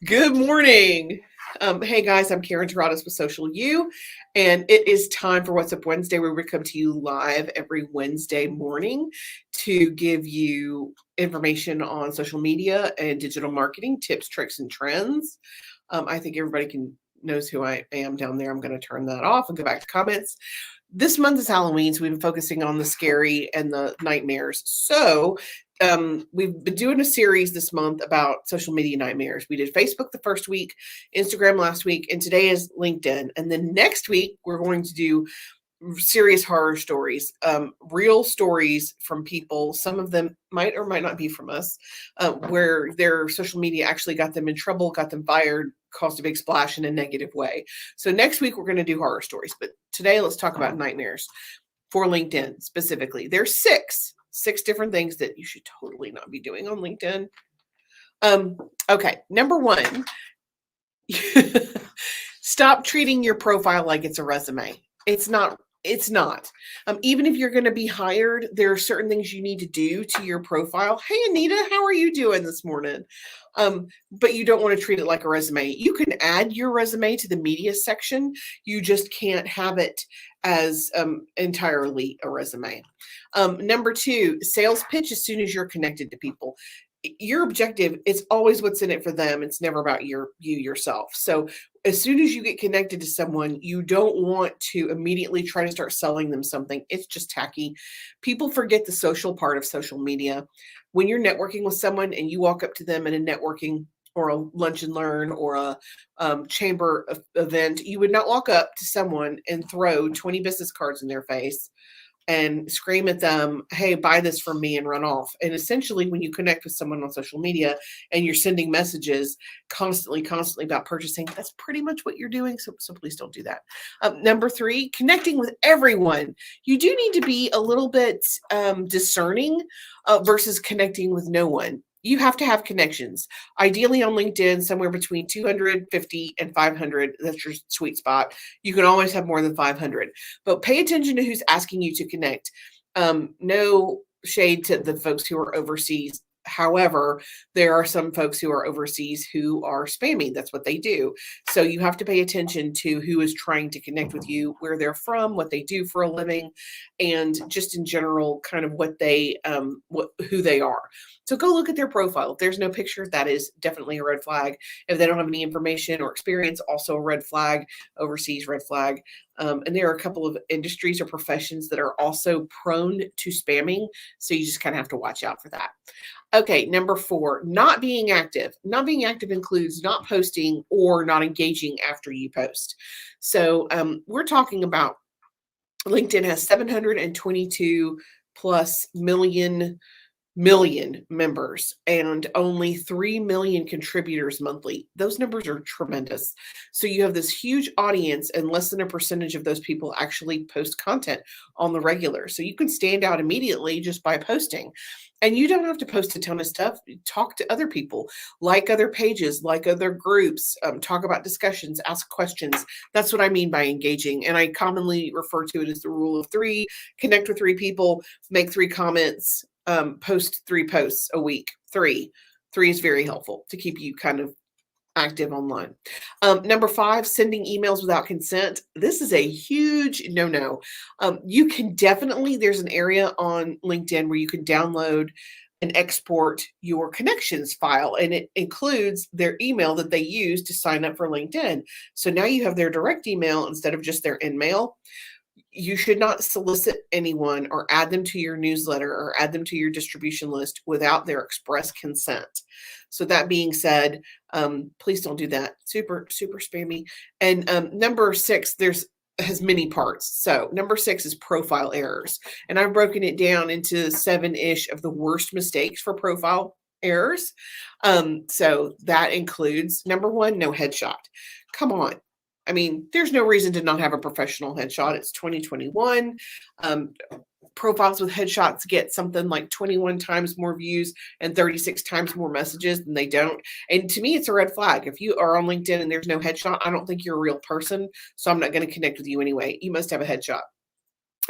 Good morning. Hey guys, I'm Karen Terradas with Social U, and it is time for What's Up Wednesday, where we come to you live every Wednesday morning to give you information on social media and digital marketing tips, tricks, and trends. I think everybody knows who I am down there. I'm going to turn that off and go back to comments. This month is Halloween, so we've been focusing on the scary and the nightmares. So we've been doing a series this month about social media nightmares. We did Facebook the first week, Instagram last week, and today is LinkedIn. And then next week, we're going to do serious horror stories, real stories from people. Some of them might or might not be from us, where their social media actually got them in trouble, got them fired, caused a big splash in a negative way. So next week we're going to do horror stories, but today let's talk about nightmares for LinkedIn specifically. There's six different things that you should totally not be doing on LinkedIn. Okay, number one, stop treating your profile like it's a resume. It's not. Even if you're going to be hired, there are certain things you need to do to your profile. Hey, Anita, how are you doing this morning? But you don't want to treat it like a resume. You can add your resume to the media section. You just can't have it as entirely a resume. Number two, sales pitch as soon as you're connected to people. Your objective is always what's in it for them. It's never about you yourself. So as soon as you get connected to someone, you don't want to immediately try to start selling them something. It's just tacky. People forget the social part of social media. When you're networking with someone and you walk up to them in a networking or a lunch and learn or a chamber event, you would not walk up to someone and throw 20 business cards in their face and scream at them, hey, buy this from me, and run off. And essentially, when you connect with someone on social media and you're sending messages constantly about purchasing, that's pretty much what you're doing. So please don't do that. Number three, connecting with everyone. You do need to be a little bit discerning versus connecting with no one. You have to have connections. Ideally on LinkedIn, somewhere between 250 and 500. That's your sweet spot. You can always have more than 500. But pay attention to who's asking you to connect. No shade to the folks who are overseas. However, there are some folks who are overseas who are spammy. That's what they do. So you have to pay attention to who is trying to connect with you, where they're from, what they do for a living, and just in general, kind of what they, who they are. So go look at their profile. If there's no picture, that is definitely a red flag. If they don't have any information or experience, also a red flag. Overseas, red flag. And there are a couple of industries or professions that are also prone to spamming. So you just kind of have to watch out for that. Okay, number four, not being active. Not being active includes not posting or not engaging after you post. So we're talking about LinkedIn has 722 plus million members and only 3 million contributors monthly. Those numbers are tremendous. So you have this huge audience and less than a percentage of those people actually post content on the regular. So you can stand out immediately just by posting. And you don't have to post a ton of stuff. Talk to other people, like other pages, like other groups, talk about discussions, ask questions. That's what I mean by engaging. And I commonly refer to it as the rule of three. Connect with 3 people, make 3 comments, post 3 posts a week. 3 is very helpful to keep you kind of active online. Number 5, sending emails without consent. This is a huge no-no. You can definitely, there's an area on LinkedIn where you can download and export your connections file, and it includes their email that they use to sign up for LinkedIn. So now you have their direct email instead of just their InMail. You should not solicit anyone or add them to your newsletter or add them to your distribution list without their express consent. So that being said, please don't do that. Super spammy. And number 6, has many parts. So number 6 is profile errors. And I've broken it down into 7-ish of the worst mistakes for profile errors. So that includes number 1, no headshot. Come on. I mean, there's no reason to not have a professional headshot. It's 2021. Profiles with headshots get something like 21 times more views and 36 times more messages than they don't. And to me, it's a red flag. If you are on LinkedIn and there's no headshot, I don't think you're a real person. So I'm not going to connect with you anyway. You must have a headshot.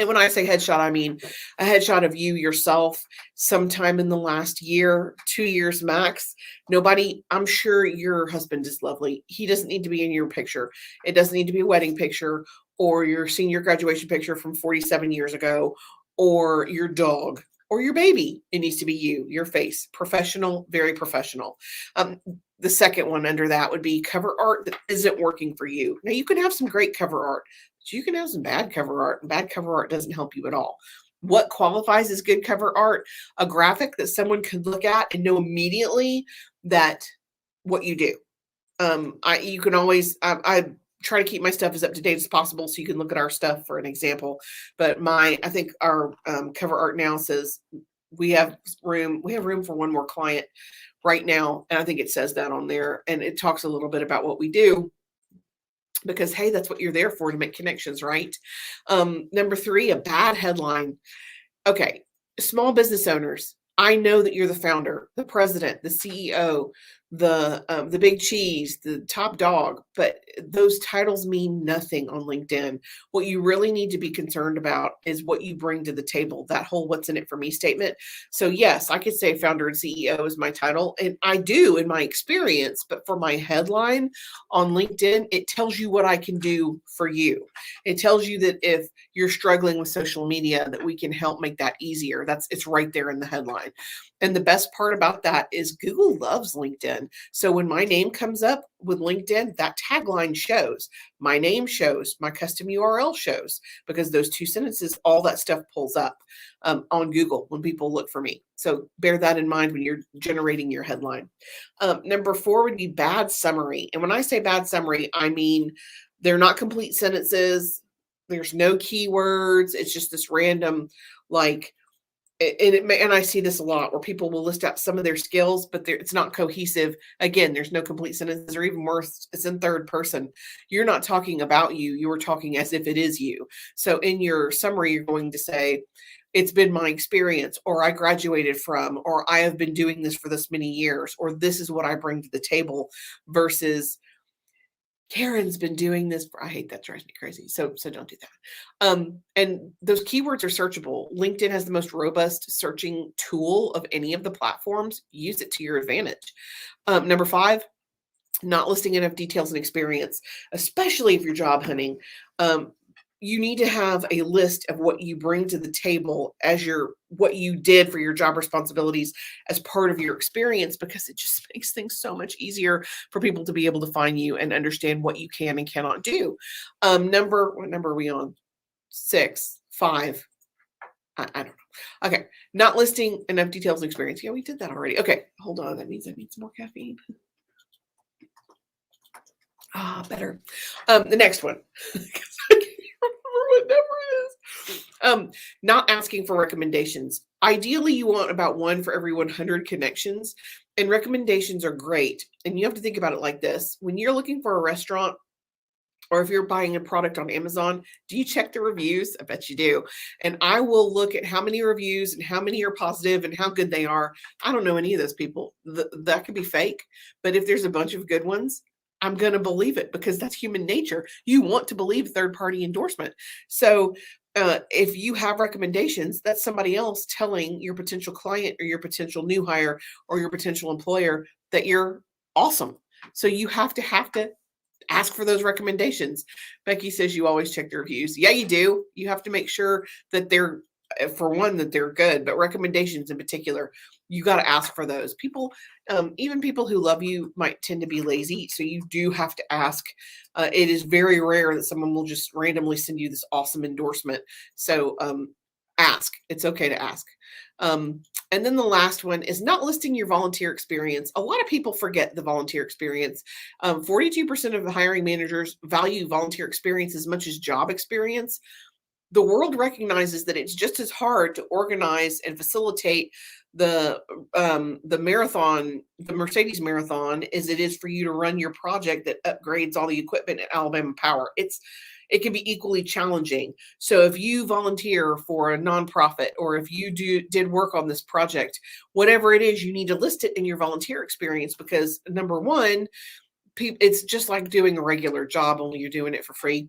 And when I say headshot, I mean a headshot of you yourself sometime in the last year, 2 years max. Nobody, I'm sure your husband is lovely. He doesn't need to be in your picture. It doesn't need to be a wedding picture or your senior graduation picture from 47 years ago or your dog or your baby. It needs to be you, your face, professional, very professional. The second one under that would be cover art that isn't working for you. Now, you can have some great cover art, but you can have some bad cover art, and bad cover art doesn't help you at all. What qualifies as good cover art? A graphic that someone could look at and know immediately that what you do. You can always, I try to keep my stuff as up to date as possible so you can look at our stuff for an example. But I think our cover art now says we have room for one more client right now. And I think it says that on there, and it talks a little bit about what we do because, hey, that's what you're there for, to make connections, right? Number 3, a bad headline. Okay. Small business owners. I know that you're the founder, the president, the CEO, the big cheese, the top dog, but those titles mean nothing on LinkedIn. What you really need to be concerned about is what you bring to the table, that whole what's in it for me statement. So yes, I could say founder and CEO is my title, and I do in my experience, but for my headline on LinkedIn, it tells you what I can do for you. It tells you that if you're struggling with social media, that we can help make that easier. It's right there in the headline. And the best part about that is Google loves LinkedIn. So when my name comes up with LinkedIn, that tagline shows, my name shows, my custom URL shows, because those 2 sentences, all that stuff pulls up on Google when people look for me. So bear that in mind when you're generating your headline. Number 4 would be bad summary. And when I say bad summary, I mean they're not complete sentences. There's no keywords. It's just this random, like, and I see this a lot where people will list out some of their skills, but it's not cohesive. Again, there's no complete sentences, or even worse, it's in third person. You're not talking about you. You are talking as if it is you. So in your summary, you're going to say, it's been my experience, or I graduated from, or I have been doing this for this many years, or this is what I bring to the table, versus Karen's been doing this I hate that, drives me crazy. So don't do that. And those keywords are searchable. LinkedIn has the most robust searching tool of any of the platforms. Use it to your advantage. Number 5, not listing enough details and experience, especially if you're job hunting. You need to have a list of what you bring to the table as what you did for your job responsibilities as part of your experience, because it just makes things so much easier for people to be able to find you and understand what you can and cannot do. What number are we on? 6, 5. I don't know. Okay. Not listing enough details and experience. Yeah, we did that already. Okay. Hold on. That means I need some more caffeine. Better. The next one. What number it is. Not asking for recommendations. Ideally, you want about 1 for every 100 connections, and recommendations are great. And you have to think about it like this. When you're looking for a restaurant, or if you're buying a product on Amazon, do you check the reviews? I bet you do. And I will look at how many reviews and how many are positive and how good they are. I don't know any of those people. That could be fake. But if there's a bunch of good ones, I'm going to believe it, because that's human nature. You want to believe third-party endorsement. So if you have recommendations, that's somebody else telling your potential client or your potential new hire or your potential employer that you're awesome. So you have to ask for those recommendations. Becky says you always check the reviews. Yeah, you do. You have to make sure that they're, for one, that they're good, but recommendations in particular, you got to ask for those. People, even people who love you might tend to be lazy. So you do have to ask. It is very rare that someone will just randomly send you this awesome endorsement. So ask. It's okay to ask. And then the last one is not listing your volunteer experience. A lot of people forget the volunteer experience. 42% of the hiring managers value volunteer experience as much as job experience. The world recognizes that it's just as hard to organize and facilitate the marathon, the Mercedes marathon, as it is for you to run your project that upgrades all the equipment at Alabama Power. It can be equally challenging. So if you volunteer for a nonprofit, or if you did work on this project, whatever it is, you need to list it in your volunteer experience, because number 1, it's just like doing a regular job, only you're doing it for free.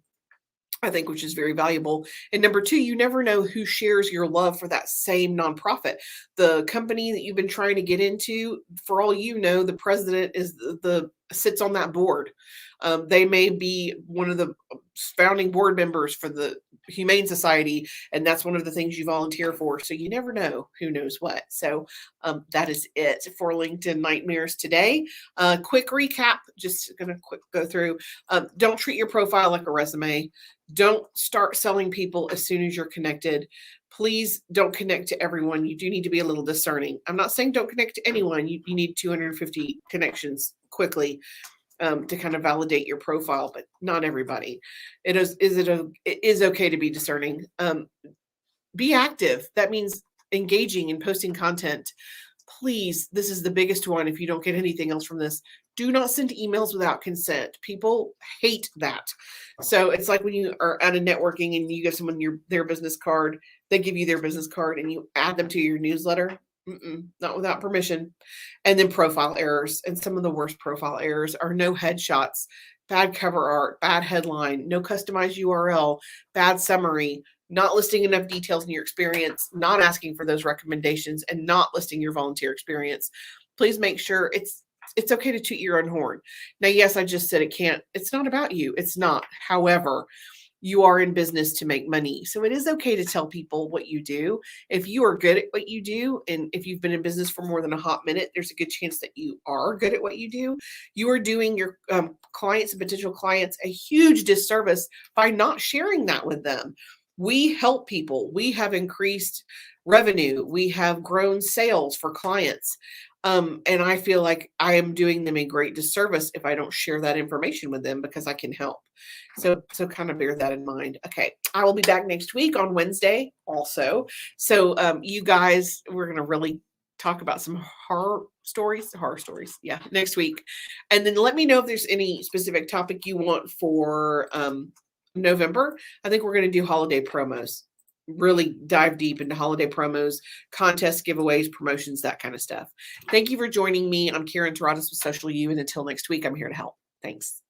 I think, which is very valuable. And number two, you never know who shares your love for that same nonprofit. The company that you've been trying to get into, for all you know, the president is the sits on that board. They may be one of the founding board members for the Humane Society, and that's one of the things you volunteer for. So you never know who knows what. So that is it for LinkedIn Nightmares today. Quick recap, just going to quick go through. Don't treat your profile like a resume. Don't start selling people as soon as you're connected. Please don't connect to everyone. You do need to be a little discerning. I'm not saying don't connect to anyone. You need 250 connections quickly to kind of validate your profile, but not everybody. It is okay to be discerning. Be active. That means engaging and posting content. Please, this is the biggest one. If you don't get anything else from this, do not send emails without consent. People hate that. So it's like when you are at a networking and you give someone their business card, they give you their business card and you add them to your newsletter. Not without permission. And then profile errors. And some of the worst profile errors are no headshots, bad cover art, bad headline, no customized URL, bad summary, not listing enough details in your experience, not asking for those recommendations, and not listing your volunteer experience. Please make sure it's okay to toot your own horn. Now, yes, I just said it's not about you. It's not. However, you are in business to make money. So it is okay to tell people what you do. If you are good at what you do, and if you've been in business for more than a hot minute, there's a good chance that you are good at what you do. You are doing your clients and potential clients a huge disservice by not sharing that with them. We help people. We have increased revenue. We have grown sales for clients. And I feel like I am doing them a great disservice if I don't share that information with them because I can help. So kind of bear that in mind. Okay. I will be back next week on Wednesday also. So you guys, we're going to really talk about some horror stories. Yeah. Next week. And then let me know if there's any specific topic you want for November. I think we're going to do holiday promos. Really dive deep into holiday promos, contests, giveaways, promotions, that kind of stuff. Thank you for joining me. I'm Karen Taradas with Social U, and until next week, I'm here to help. Thanks.